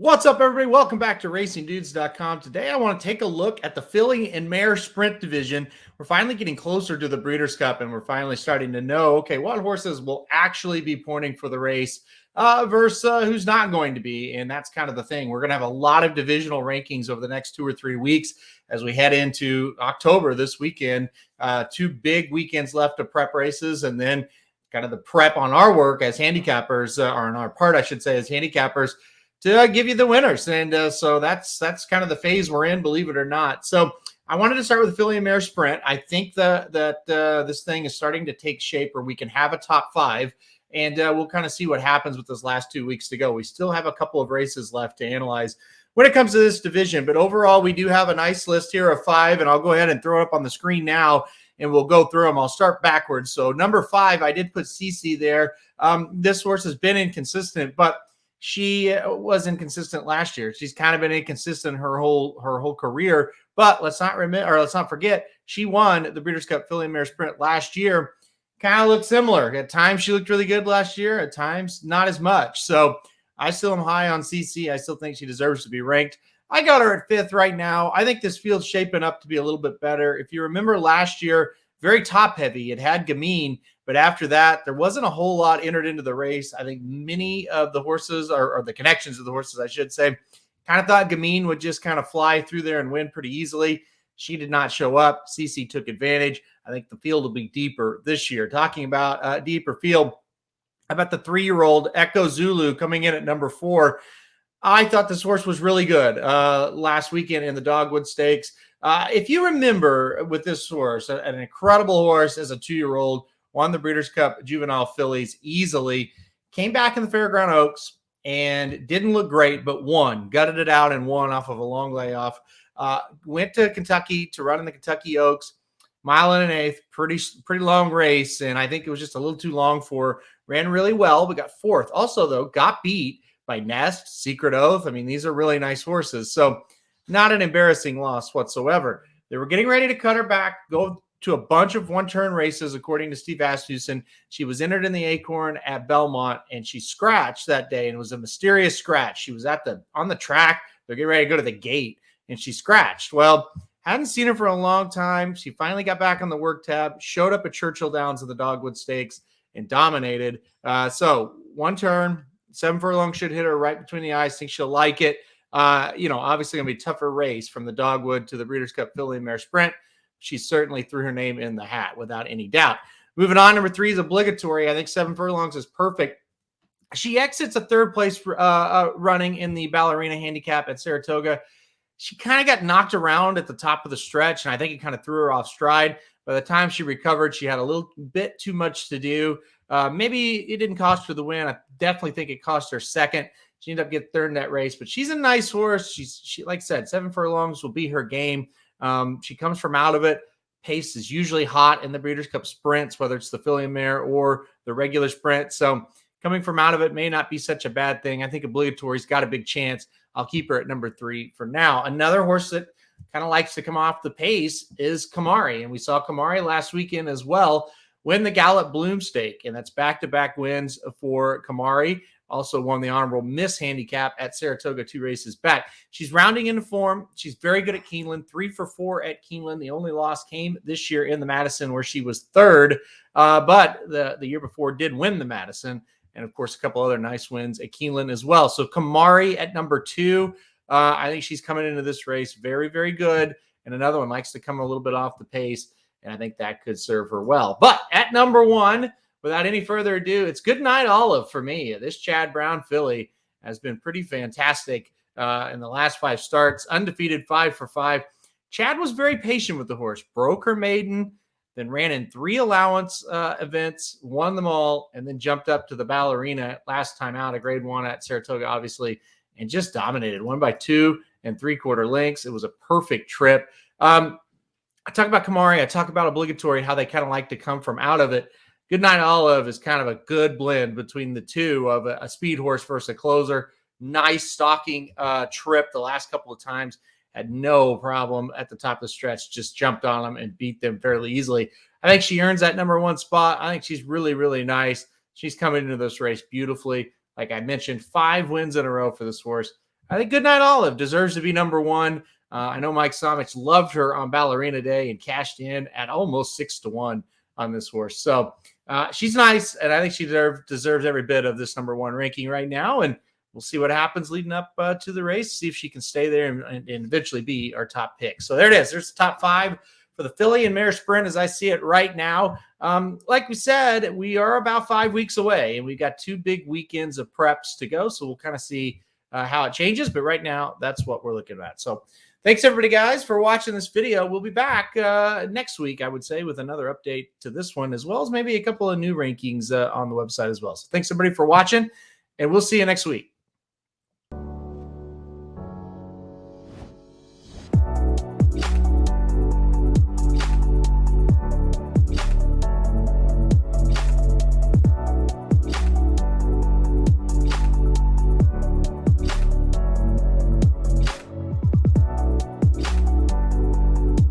What's up, everybody? Welcome back to RacingDudes.com. Today, I want to take a look at the filly and mare sprint division. We're finally getting closer to the Breeders' Cup, and we're finally starting to know, okay, what horses will actually be pointing for the race versus who's not going to be. And that's kind of the thing. We're going to have a lot of divisional rankings over the next 2 or 3 weeks as we head into October this weekend. 2 big weekends left of prep races, and then kind of the prep on our work as handicappers, or on our part, I should say, as handicappers, to give you the winners. And so that's kind of the phase we're in, believe it or not. So I wanted to start with the filly and mare sprint. I think that this thing is starting to take shape where we can have a top 5, and we'll kind of see what happens with those last 2 weeks to go. We still have a couple of races left to analyze when it comes to this division, but overall we do have a nice list here of 5, and I'll go ahead and throw it up on the screen now, and we'll go through them. I'll start backwards. So number 5, I did put CeCe there. This horse has been inconsistent, but she was inconsistent last year. She's kind of been inconsistent her whole career. But let's not forget, she won the Breeders' Cup Filly and Mare Sprint last year. Kind of looked similar. At times she looked really good last year. At times not as much. So I still am high on CeCe. I still think she deserves to be ranked. I got her at 5th right now. I think this field's shaping up to be a little bit better. If you remember last year, very top heavy. It had Gamine, but after that, there wasn't a whole lot entered into the race. I think many of the horses, or the connections of the horses, I should say, kind of thought Gamine would just kind of fly through there and win pretty easily. She did not show up. CeCe took advantage. I think the field will be deeper this year. Talking about a deeper field, how about the 3-year-old Echo Zulu coming in at number 4? I thought this horse was really good last weekend in the Dogwood Stakes. If you remember with this horse, an incredible horse as a 2-year-old, won the Breeders' Cup Juvenile Fillies easily, came back in the Fairground Oaks and didn't look great, but won, gutted it out and won off of a long layoff. Went to Kentucky to run in the Kentucky Oaks, 1 1/8, pretty long race, and I think it was just a little too long for her. Ran really well, but got 4th. Also, though, got beat by Nest, Secret Oath. I mean, these are really nice horses. So not an embarrassing loss whatsoever. They were getting ready to cut her back, go to a bunch of one-turn races, according to Steve Asmussen. She was entered in the Acorn at Belmont, and she scratched that day, and it was a mysterious scratch. She was on the track. They're getting ready to go to the gate, and she scratched. Well, hadn't seen her for a long time. She finally got back on the work tab, showed up at Churchill Downs in the Dogwood Stakes, and dominated. So 1 turn, 7 furlongs should hit her right between the eyes. Think she'll like it. Obviously going to be a tougher race from the Dogwood to the Breeders' Cup Filly and Mare Sprint. She certainly threw her name in the hat without any doubt. Moving on, number 3 is Oblivatory. I think 7 furlongs is perfect. She exits a 3rd place running in the Ballerina handicap at Saratoga. She kind of got knocked around at the top of the stretch, and I think it kind of threw her off stride. By the time she recovered, she had a little bit too much to do. Maybe it didn't cost her the win. I definitely think it cost her 2nd. She ended up getting 3rd in that race, but she's a nice horse. She like I said, 7 furlongs will be her game. She comes from out of it. Pace is usually hot in the Breeders' Cup sprints, whether it's the filly and mare or the regular sprint. So coming from out of it may not be such a bad thing. I think Obligatory's got a big chance. I'll keep her at number 3 for now. Another horse that kind of likes to come off the pace is Kamari, and we saw Kamari last weekend as well win the Gallup Bloom Stake, and that's back-to-back wins for Kamari. Also won the Honorable Miss Handicap at Saratoga 2 races back. She's rounding into form. She's very good at Keeneland, 3 for 4 at Keeneland. The only loss came this year in the Madison, where she was 3rd, but the year before did win the Madison, and of course a couple other nice wins at Keeneland as well. So Kamari at number 2. I think she's coming into this race very, very good, and another one likes to come a little bit off the pace, and I think that could serve her well. But at number 1, without any further ado, it's Goodnight Olive for me. This Chad Brown filly has been pretty fantastic in the last 5 starts, undefeated 5 for 5. Chad was very patient with the horse, broke her maiden, then ran in 3 allowance events, won them all, and then jumped up to the Ballerina last time out, a grade 1 at Saratoga, obviously, and just dominated. Won by 2 3/4 lengths. It was a perfect trip. I talk about Kamari. I talk about Obligatory, how they kind of like to come from out of it. Goodnight Olive is kind of a good blend between the two of a speed horse versus a closer. Nice stalking trip the last couple of times. Had no problem at the top of the stretch. Just jumped on them and beat them fairly easily. I think she earns that number 1 spot. I think she's really, really nice. She's coming into this race beautifully. Like I mentioned, 5 wins in a row for this horse. I think Goodnight Olive deserves to be number one. I know Mike Somich loved her on Ballerina Day and cashed in at almost 6-1 on this horse. So she's nice, and I think she deserves every bit of this number one ranking right now. And we'll see what happens leading up to the race, see if she can stay there and eventually be our top pick. So there it is. There's the top 5 for the Filly and Mare Sprint as I see it right now. Like we said, we are about 5 weeks away, and we've got 2 big weekends of preps to go. So we'll kind of see how it changes. But right now, that's what we're looking at. So thanks, everybody, guys, for watching this video. We'll be back next week, I would say, with another update to this one, as well as maybe a couple of new rankings on the website as well. So thanks, everybody, for watching, and we'll see you next week.